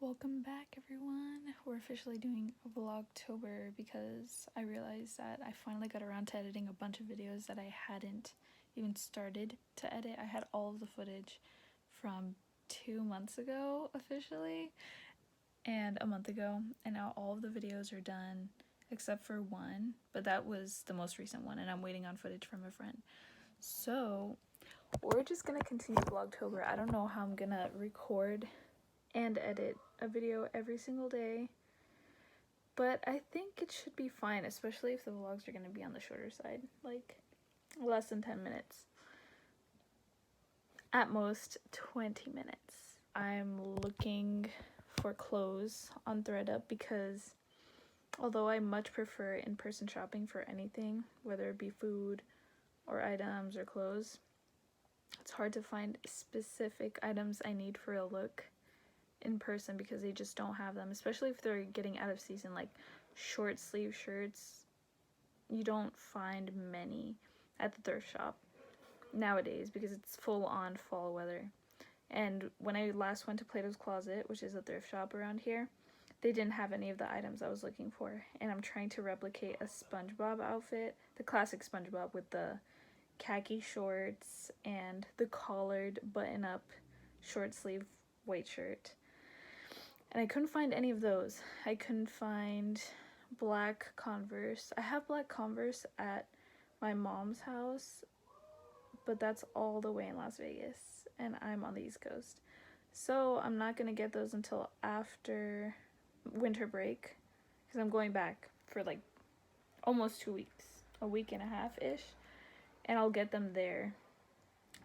Welcome back, everyone. We're officially doing Vlogtober because I realized that I finally got around to editing a bunch of videos that I hadn't even started to edit. I had all of the footage from 2 months ago officially and a month ago, and now all of the videos are done except for one, but that was the most recent one and I'm waiting on footage from a friend. So we're just gonna continue Vlogtober. I don't know how I'm gonna record and edit a video every single day, but I think it should be fine, especially if the vlogs are going to be on the shorter side, like less than 10 minutes, at most 20 minutes. I'm looking for clothes on ThreadUp because although I much prefer in-person shopping for anything, whether it be food or items or clothes, it's hard to find specific items I need for a look in person because they just don't have them, especially if they're getting out of season. Like short sleeve shirts, you don't find many at the thrift shop nowadays because it's full on fall weather. And when I last went to Plato's Closet, which is a thrift shop around here, they didn't have any of the items I was looking for, and I'm trying to replicate a SpongeBob outfit, the classic SpongeBob with the khaki shorts and the collared button-up short sleeve white shirt. And I couldn't find any of those. I couldn't find black Converse. I have black Converse at my mom's house, but that's all the way in Las Vegas, and I'm on the East Coast. So I'm not gonna get those until after winter break, because I'm going back for like almost 2 weeks, a week and a half-ish, and I'll get them there,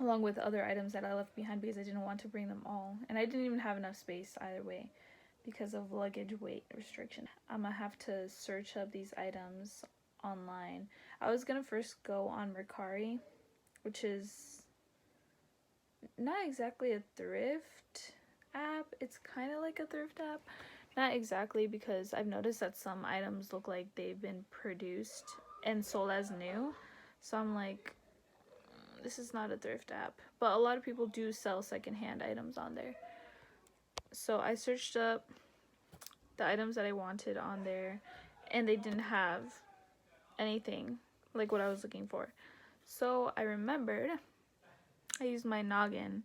along with other items that I left behind because I didn't want to bring them all. And I didn't even have enough space either way because of luggage weight restriction. I'm gonna have to search up these items online. I was gonna first go on Mercari, which is not exactly a thrift app. It's kind of like a thrift app. Not exactly, because I've noticed that some items look like they've been produced and sold as new. So I'm like, this is not a thrift app. But a lot of people do sell secondhand items on there. So I searched up the items that I wanted on there, and they didn't have anything like what I was looking for. So I remembered, I used my noggin,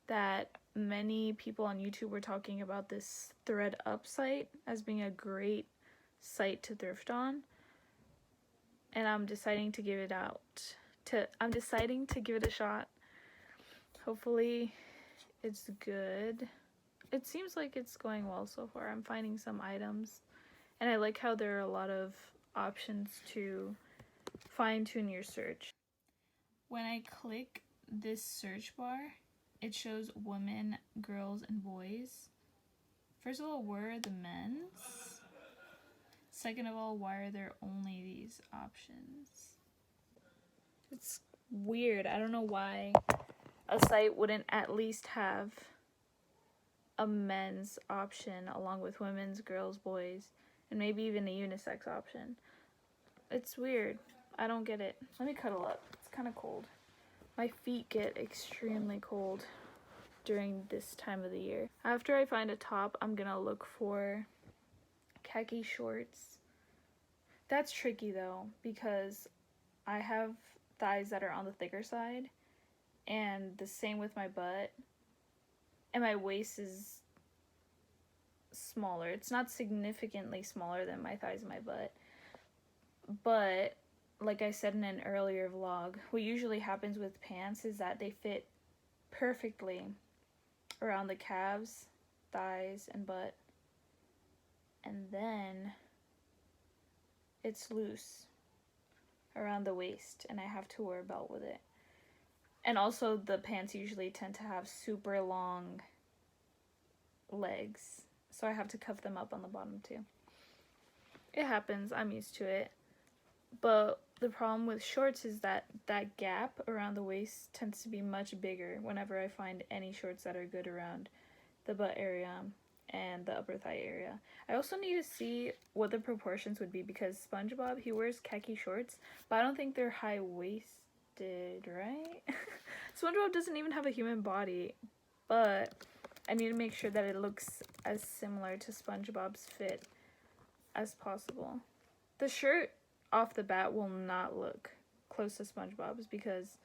that many people on YouTube were talking about this ThreadUp site as being a great site to thrift on, and I'm deciding to give it a shot. Hopefully it's good. It seems like it's going well so far. I'm finding some items, and I like how there are a lot of options to fine-tune your search. When I click this search bar, it shows women, girls, and boys. First of all, where are the men's? Second of all, why are there only these options? It's weird. I don't know why a site wouldn't at least have a men's option along with women's, girls, boys, and maybe even a unisex option. It's weird. I don't get it. Let me cuddle up. It's kind of cold. My feet get extremely cold during this time of the year. After I find a top, I'm gonna look for khaki shorts. That's tricky though, because I have thighs that are on the thicker side, and the same with my butt, and my waist is smaller. It's not significantly smaller than my thighs and my butt, but like I said in an earlier vlog, what usually happens with pants is that they fit perfectly around the calves, thighs, and butt, and then it's loose around the waist, and I have to wear a belt with it. And also the pants usually tend to have super long legs, so I have to cuff them up on the bottom too. It happens, I'm used to it. But the problem with shorts is that that gap around the waist tends to be much bigger whenever I find any shorts that are good around the butt area and the upper thigh area. I also need to see what the proportions would be, because SpongeBob, he wears khaki shorts, but I don't think they're high-waisted, right? SpongeBob doesn't even have a human body, but I need to make sure that it looks as similar to SpongeBob's fit as possible. The shirt off the bat will not look close to SpongeBob's because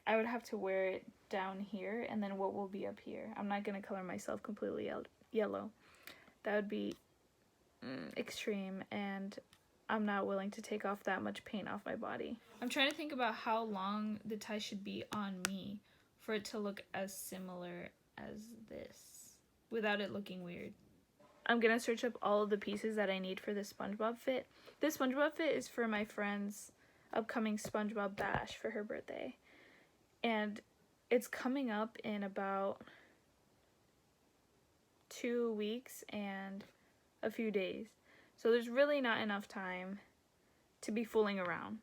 I would have to wear it down here, and then what will be up here? I'm not going to color myself completely yellow. That would be extreme, and I'm not willing to take off that much paint off my body. I'm trying to think about how long the tie should be on me for it to look as similar as this without it looking weird. I'm gonna search up all of the pieces that I need for this SpongeBob fit. This SpongeBob fit is for my friend's upcoming SpongeBob bash for her birthday. And it's coming up in about 2 weeks and a few days. So there's really not enough time to be fooling around.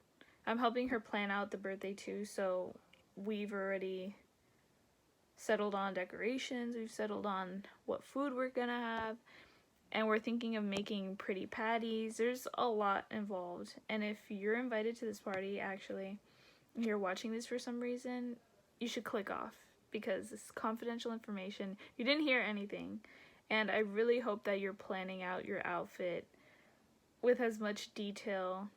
I'm helping her plan out the birthday too, so we've already settled on decorations, we've settled on what food we're gonna have, and we're thinking of making pretty patties. There's a lot involved, and if you're invited to this party, actually, and you're watching this for some reason, you should click off, because this is confidential information. You didn't hear anything, and I really hope that you're planning out your outfit with as much detail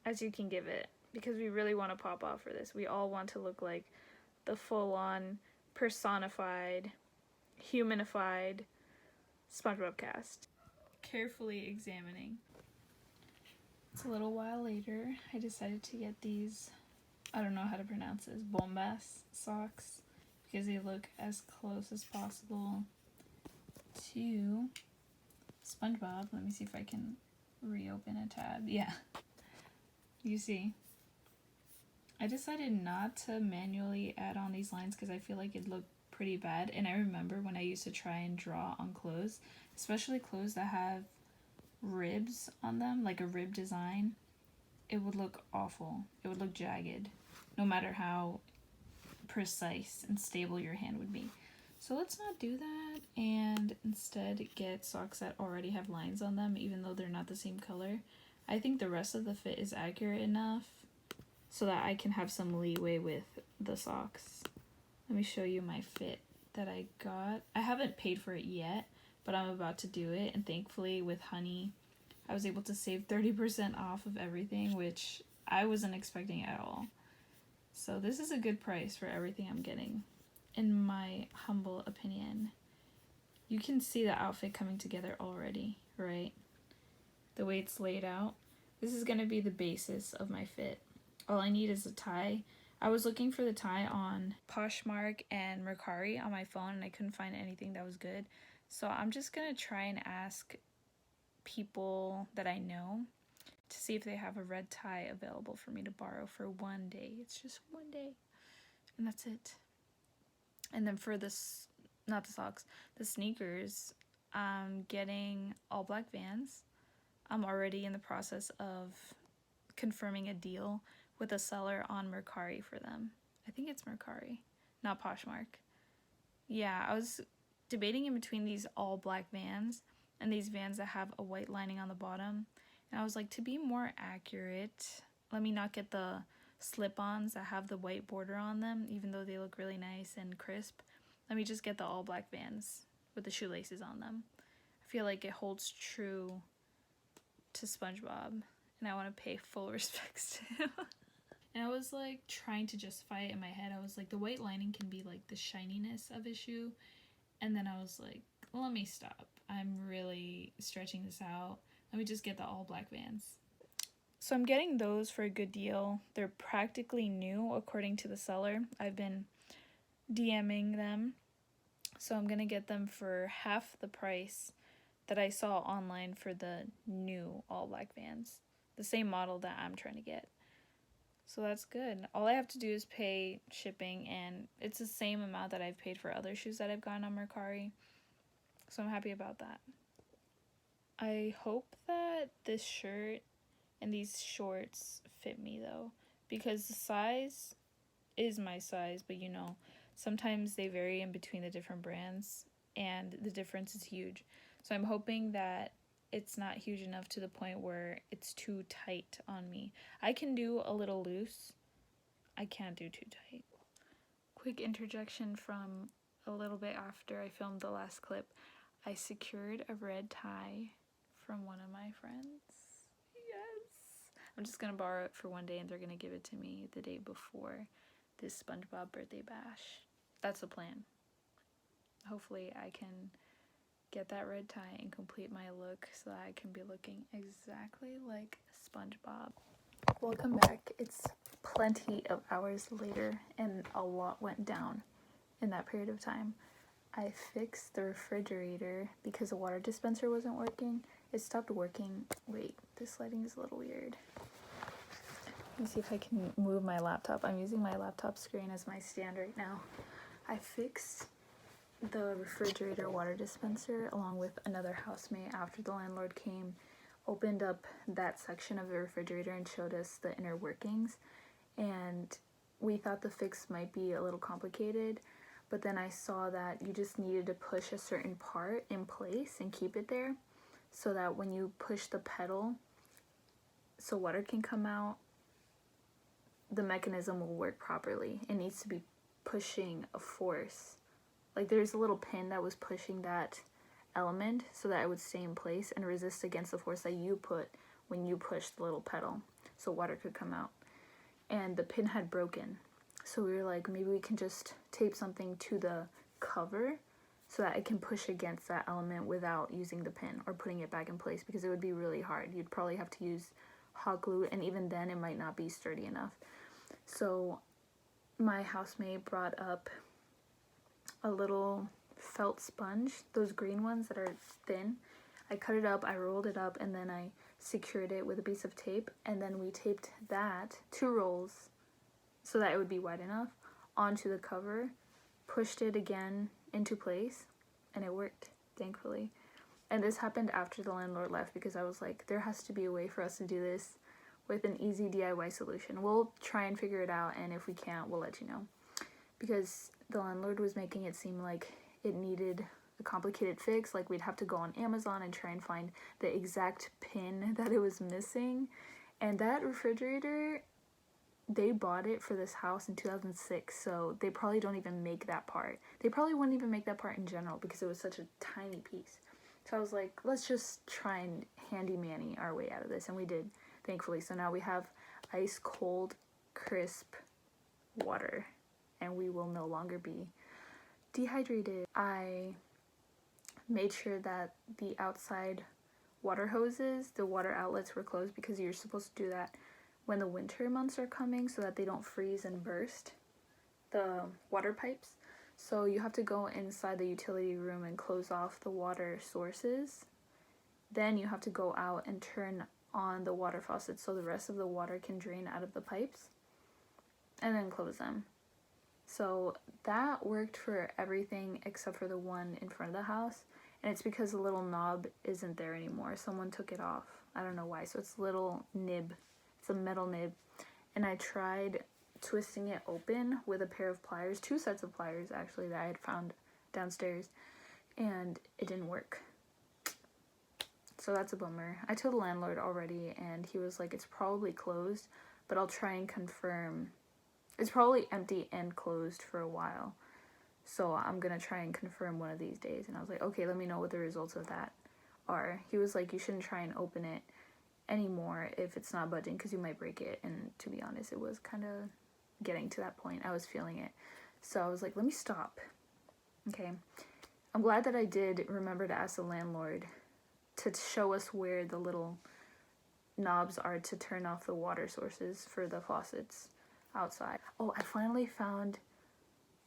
as you can give it, because we really want to pop off for this. We all want to look like the full-on, personified, humanified SpongeBob cast. Carefully examining. It's a little while later. I decided to get these, I don't know how to pronounce this, bombas socks, because they look as close as possible to SpongeBob. Let me see if I can reopen a tab. Yeah, you see. I decided not to manually add on these lines because I feel like it looked pretty bad, and I remember when I used to try and draw on clothes, especially clothes that have ribs on them, like a rib design, it would look awful. It would look jagged, no matter how precise and stable your hand would be. So let's not do that and instead get socks that already have lines on them, even though they're not the same color. I think the rest of the fit is accurate enough so that I can have some leeway with the socks. Let me show you my fit that I got. I haven't paid for it yet, but I'm about to do it, and thankfully with Honey, I was able to save 30% off of everything, which I wasn't expecting at all. So this is a good price for everything I'm getting, in my humble opinion. You can see the outfit coming together already, right? The way it's laid out. This is going to be the basis of my fit. All I need is a tie. I was looking for the tie on Poshmark and Mercari on my phone, and I couldn't find anything that was good. So I'm just going to try and ask people that I know to see if they have a red tie available for me to borrow for one day. It's just one day, and that's it. And then for this, not the socks, the sneakers, I'm getting all black Vans. I'm already in the process of confirming a deal with a seller on Mercari for them. I think it's Mercari, not Poshmark. Yeah, I was debating in between these all black Vans and these Vans that have a white lining on the bottom. And I was like, to be more accurate, let me not get the slip-ons that have the white border on them, even though they look really nice and crisp. Let me just get the all black Vans with the shoelaces on them. I feel like it holds true to SpongeBob, and I want to pay full respects to him. And I was like trying to justify it in my head. I was like, the white lining can be like the shininess of a shoe. And then I was like, let me stop. I'm really stretching this out. Let me just get the all black Vans. So I'm getting those for a good deal. They're practically new according to the seller. I've been DMing them. So I'm going to get them for half the price that I saw online for the new all black Vans. The same model that I'm trying to get. So that's good. All I have to do is pay shipping, and it's the same amount that I've paid for other shoes that I've gotten on Mercari. So I'm happy about that. I hope that this shirt and these shorts fit me though, because the size is my size, but you know, sometimes they vary in between the different brands and the difference is huge. So I'm hoping that it's not huge enough to the point where it's too tight on me. I can do a little loose. I can't do too tight. Quick interjection from a little bit after I filmed the last clip, I secured a red tie from one of my friends. Yes! I'm just gonna borrow it for one day and they're gonna give it to me the day before this SpongeBob birthday bash. That's the plan. Hopefully I can get that red tie and complete my look so that I can be looking exactly like SpongeBob. Welcome back. It's plenty of hours later and a lot went down in that period of time. I fixed the refrigerator because the water dispenser wasn't working. It stopped working. Wait, this lighting is a little weird. Let me see if I can move my laptop. I'm using my laptop screen as my stand right now. I fixed the refrigerator water dispenser along with another housemate after the landlord came, opened up that section of the refrigerator and showed us the inner workings. And we thought the fix might be a little complicated, but then I saw that you just needed to push a certain part in place and keep it there so that when you push the pedal so water can come out, the mechanism will work properly. It needs to be pushing a force. Like there's a little pin that was pushing that element so that it would stay in place and resist against the force that you put when you push the little pedal so water could come out. And the pin had broken. So we were like, maybe we can just tape something to the cover so that it can push against that element without using the pin or putting it back in place, because it would be really hard. You'd probably have to use hot glue, and even then it might not be sturdy enough. So my housemate brought up a little felt sponge, those green ones that are thin. I cut it up, I rolled it up, and then I secured it with a piece of tape, and then we taped that 2 rolls so that it would be wide enough onto the cover, pushed it again into place, and it worked, thankfully. And this happened after the landlord left because I was like, there has to be a way for us to do this with an easy DIY solution. We'll try and figure it out, and if we can't, we'll let you know. Because the landlord was making it seem like it needed a complicated fix, like we'd have to go on Amazon and try and find the exact pin that it was missing. And that refrigerator, they bought it for this house in 2006, so they probably don't even make that part. They probably wouldn't even make that part in general because it was such a tiny piece. So I was like, let's just try and handy-manny our way out of this, and we did, thankfully. So now we have ice cold, crisp water, and we will no longer be dehydrated. I made sure that the outside water hoses, the water outlets were closed because you're supposed to do that when the winter months are coming so that they don't freeze and burst the water pipes. So you have to go inside the utility room and close off the water sources. Then you have to go out and turn on the water faucets so the rest of the water can drain out of the pipes, and then close them. So that worked for everything except for the one in front of the house, and it's because the little knob isn't there anymore. Someone took it off. I don't know why. So it's a little nib. It's a metal nib, and I tried twisting it open with a pair of pliers, 2 sets of pliers actually that I had found downstairs, and it didn't work. So that's a bummer. I told the landlord already, and he was like, it's probably closed, but I'll try and confirm. It's probably empty and closed for a while, so I'm gonna try and confirm one of these days. And I was like, okay, let me know what the results of that are. He was like, you shouldn't try and open it anymore if it's not budging because you might break it. And to be honest, it was kind of getting to that point. I was feeling it, so I was like, let me stop. Okay, I'm glad that I did remember to ask the landlord to show us where the little knobs are to turn off the water sources for the faucets outside. Oh, I finally found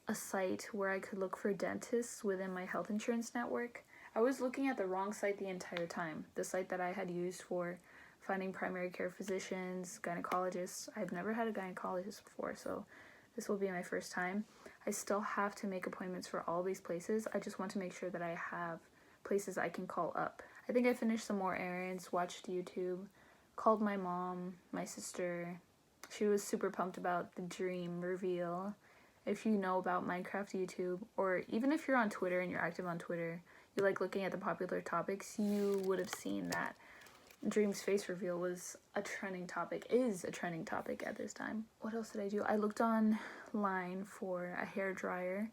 a site where I could look for dentists within my health insurance network. I was looking at the wrong site the entire time. The site that I had used for finding primary care physicians, gynecologists. I've never had a gynecologist before, so this will be my first time. I still have to make appointments for all these places. I just want to make sure that I have places I can call up. I think I finished some more errands, watched YouTube, called my mom, my sister. She was super pumped about the dream reveal. If you know about Minecraft YouTube, or even if you're on Twitter and you're active on Twitter, you like looking at the popular topics, you would have seen that Dream's face reveal was a trending topic, is a trending topic at this time. What else did I do? I looked online for a hair dryer,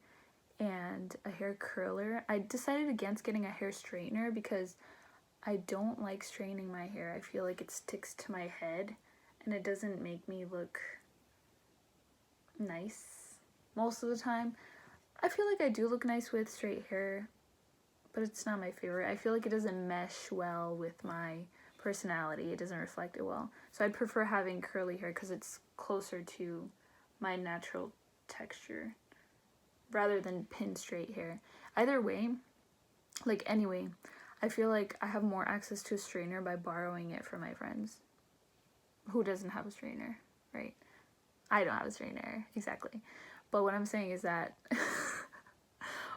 and a hair curler. I decided against getting a hair straightener because I don't like straightening my hair. I feel like it sticks to my head and it doesn't make me look nice most of the time. I feel like I do look nice with straight hair, but it's not my favorite. I feel like it doesn't mesh well with my personality. It doesn't reflect it well. So I'd prefer having curly hair because it's closer to my natural texture rather than pin straight hair. Either way, like anyway, I feel like I have more access to a straightener by borrowing it from my friends. Who doesn't have a straightener, right? I don't have a straightener, exactly. But what I'm saying is that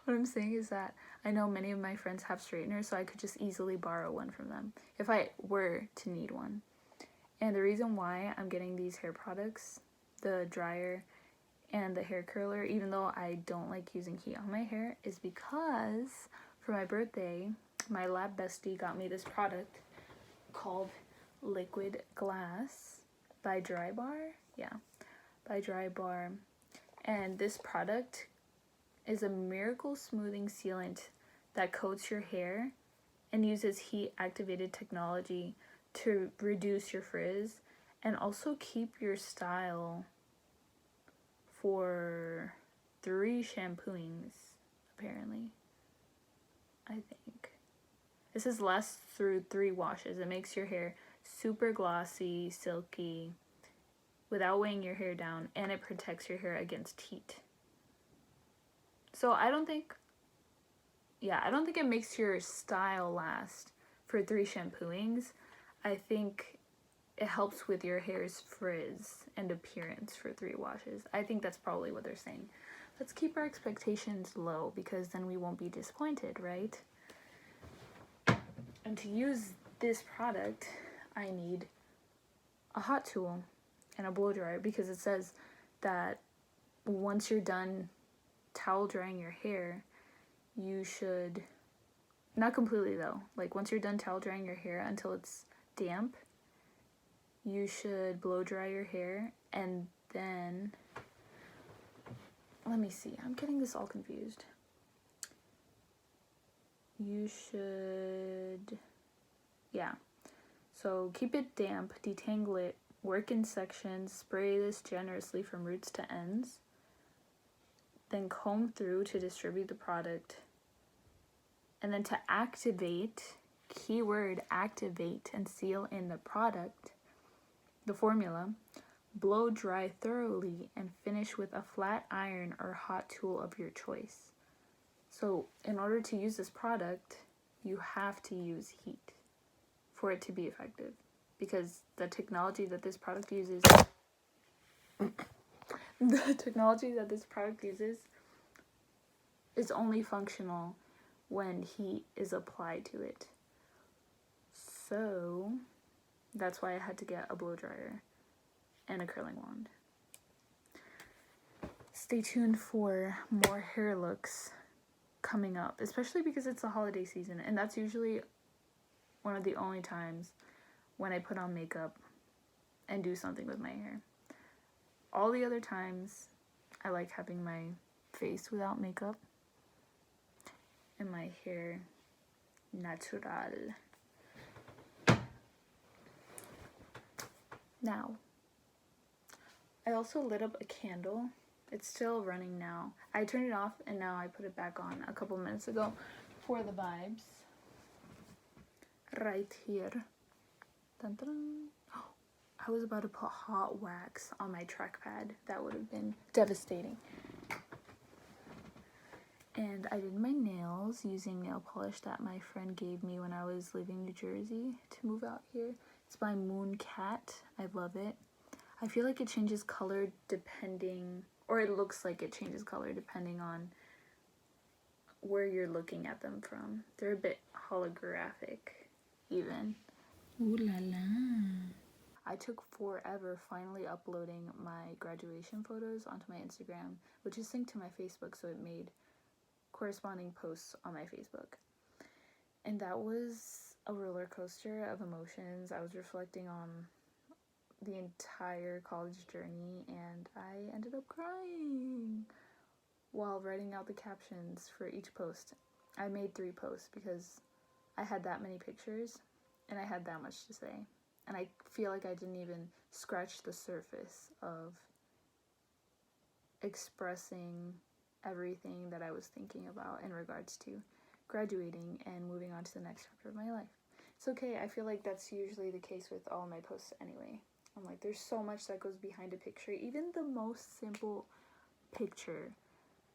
I know many of my friends have straighteners, so I could just easily borrow one from them if I were to need one. And the reason why I'm getting these hair products, the dryer and the hair curler, even though I don't like using heat on my hair, is because for my birthday, my lab bestie got me this product called Liquid Glass by Dry Bar. Yeah, by Dry Bar. And this product is a miracle smoothing sealant that coats your hair and uses heat activated technology to reduce your frizz and also keep your style for 3 shampooings, apparently. I think. It says lasts through 3 washes. It makes your hair super glossy, silky, without weighing your hair down, and it protects your hair against heat. So I don't think it makes your style last for 3 shampooings. I think it helps with your hair's frizz and appearance for 3 washes. I think that's probably what they're saying. Let's keep our expectations low because then we won't be disappointed, right? And to use this product, I need a hot tool and a blow dryer because it says that once you're done towel drying your hair, you should, not completely though, like once you're done towel drying your hair until it's damp, you should blow dry your hair and then, let me see, I'm getting this all confused. You should, yeah, so keep it damp, detangle it, work in sections, spray this generously from roots to ends, then comb through to distribute the product, and then to activate, keyword activate, and seal in the product, the formula, blow dry thoroughly and finish with a flat iron or hot tool of your choice. So in order to use this product, you have to use heat for it to be effective because the technology that this product uses is only functional when heat is applied to it. So that's why I had to get a blow dryer and a curling wand. Stay tuned for more hair looks coming up, especially because it's the holiday season, and that's usually one of the only times when I put on makeup and do something with my hair. All the other times, I like having my face without makeup and my hair natural. Now, I also lit up a candle. It's still running now. I turned it off and now I put it back on a couple minutes ago for the vibes. Right here. Dun, dun. Oh, I was about to put hot wax on my trackpad. That would have been devastating. And I did my nails using nail polish that my friend gave me when I was leaving New Jersey to move out here. It's by Moon Cat. I love it. I feel like it changes color depending, or it looks like it changes color depending on where you're looking at them from. They're a bit holographic, even. Ooh la la. I took forever finally uploading my graduation photos onto my Instagram, which is synced to my Facebook, so it made corresponding posts on my Facebook. And that was a roller coaster of emotions. I was reflecting on the entire college journey and I ended up crying. while writing out the captions for each post. I made 3 posts because I had that many pictures and I had that much to say. And I feel like I didn't even scratch the surface of expressing everything that I was thinking about in regards to graduating and moving on to the next chapter of my life. It's okay, I feel like that's usually the case with all my posts anyway. I'm like, there's so much that goes behind a picture. Even the most simple picture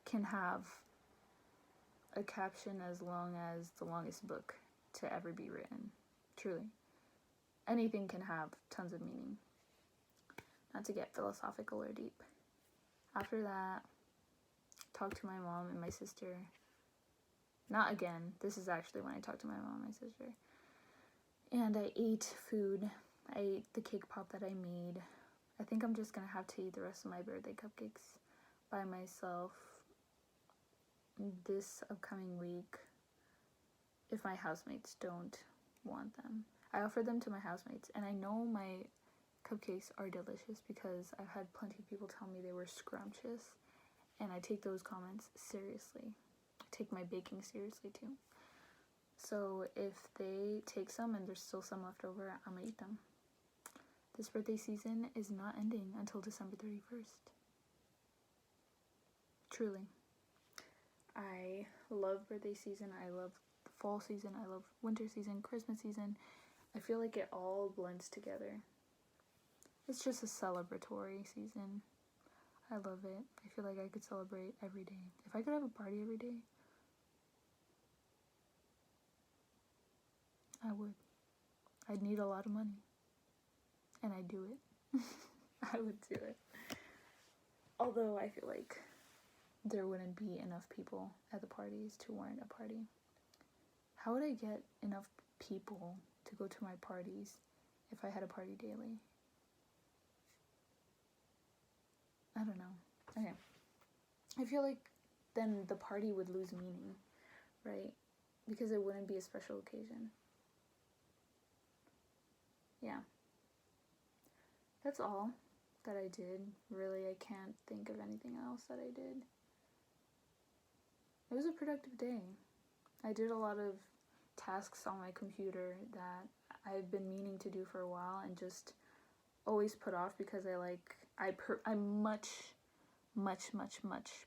can have a caption as long as the longest book to ever be written. Truly. Anything can have tons of meaning. Not to get philosophical or deep. After that, talked to my mom and my sister. Not again. This is actually when I talked to my mom and my sister. And I ate food. I ate the cake pop that I made. I think I'm just gonna have to eat the rest of my birthday cupcakes by myself this upcoming week if my housemates don't want them. I offered them to my housemates, and I know my cupcakes are delicious because I've had plenty of people tell me they were scrumptious, and I take those comments seriously. I take my baking seriously too. So if they take some and there's still some left over, I'm gonna eat them. This birthday season is not ending until December 31st. Truly. I love birthday season. I love the fall season. I love winter season, Christmas season. I feel like it all blends together. It's just a celebratory season. I love it. I feel like I could celebrate every day. If I could have a party every day, I would. I'd need a lot of money. And I'd do it. I would do it. Although I feel like there wouldn't be enough people at the parties to warrant a party. How would I get enough people to go to my parties if I had a party daily? I don't know. Okay. I feel like then the party would lose meaning, right? Because it wouldn't be a special occasion. Yeah. That's all that I did. Really, I can't think of anything else that I did. It was a productive day. I did a lot of tasks on my computer that I've been meaning to do for a while and just always put off because I much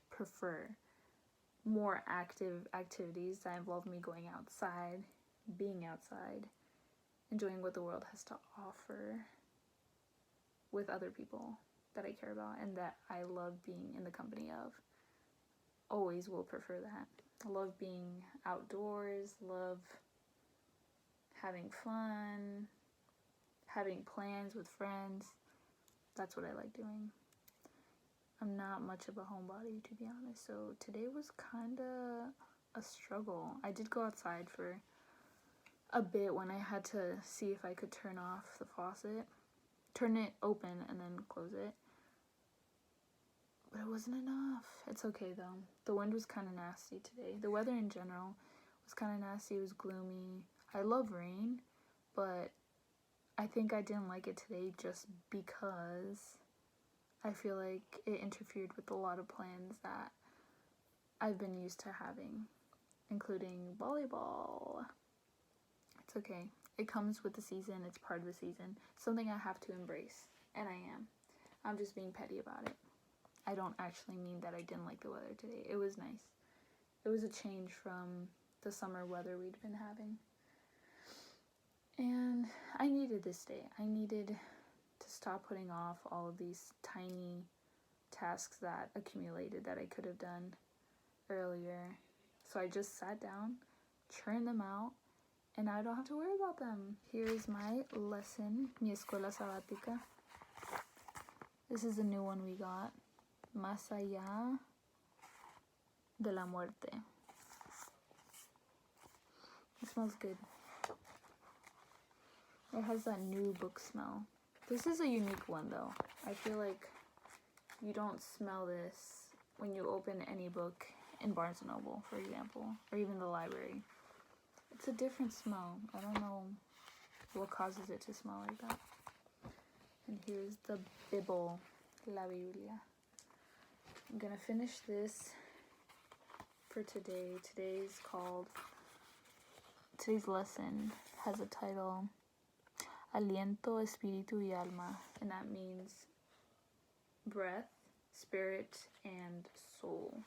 prefer more active activities that involve me going outside, being outside, enjoying what the world has to offer with other people that I care about and that I love being in the company of. Always will prefer that. I love being outdoors, love having fun, having plans with friends. That's what I like doing. I'm not much of a homebody, to be honest, so today was kind of a struggle. I did go outside for a bit when I had to see if I could turn off the faucet, turn it open and then close it. But it wasn't enough. It's okay though. The wind was kind of nasty today. The weather in general was kind of nasty. It was gloomy. I love rain, but I think I didn't like it today just because I feel like it interfered with a lot of plans that I've been used to having, including volleyball. It's okay. It comes with the season. It's part of the season. Something I have to embrace, and I am. I'm just being petty about it. I don't actually mean that I didn't like the weather today. It was nice. It was a change from the summer weather we'd been having. And I needed this day. I needed to stop putting off all of these tiny tasks that accumulated that I could have done earlier. So I just sat down, churned them out, and I don't have to worry about them. Here's my lesson, mi escuela sabática. This is a new one we got. Más allá de la muerte. It smells good. It has that new book smell. This is a unique one though. I feel like you don't smell this when you open any book in Barnes & Noble, for example, or even the library. It's a different smell. I don't know what causes it to smell like that. And here's the Bible, La Biblia. I'm gonna finish this for today. Today's lesson has a title, Aliento, Espíritu y Alma, and that means breath, spirit, and soul.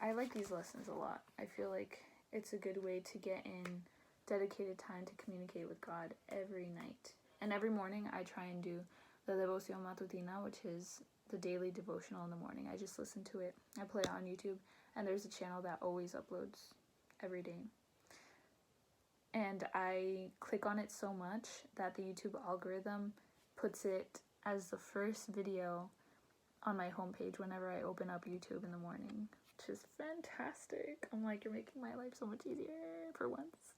I like these lessons a lot. I feel like it's a good way to get in dedicated time to communicate with God every night. And every morning I try and do the Devoción Matutina, which is the daily devotional in the morning. I just listen to it. I play it on YouTube, and there's a channel that always uploads every day. And I click on it so much that the YouTube algorithm puts it as the first video on my homepage whenever I open up YouTube in the morning, which is fantastic. I'm like, you're making my life so much easier for once.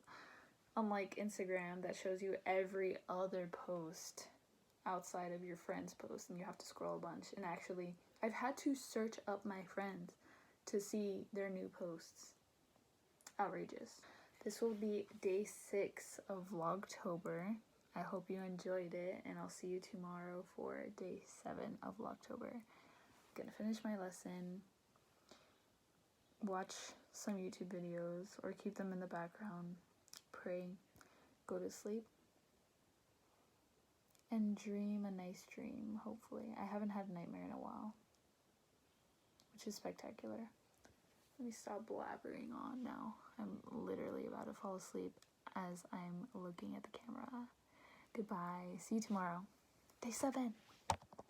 Unlike Instagram that shows you every other post outside of your friend's post and you have to scroll a bunch. And actually, I've had to search up my friends to see their new posts. Outrageous. This will be day 6 of Vlogtober. I hope you enjoyed it, and I'll see you tomorrow for day 7 of Vlogtober. I'm gonna finish my lesson, watch some YouTube videos, or keep them in the background, pray, go to sleep, and dream a nice dream, hopefully. I haven't had a nightmare in a while, which is spectacular. Let me stop blabbering on now. I'm literally about to fall asleep as I'm looking at the camera. Goodbye. See you tomorrow. Day 7.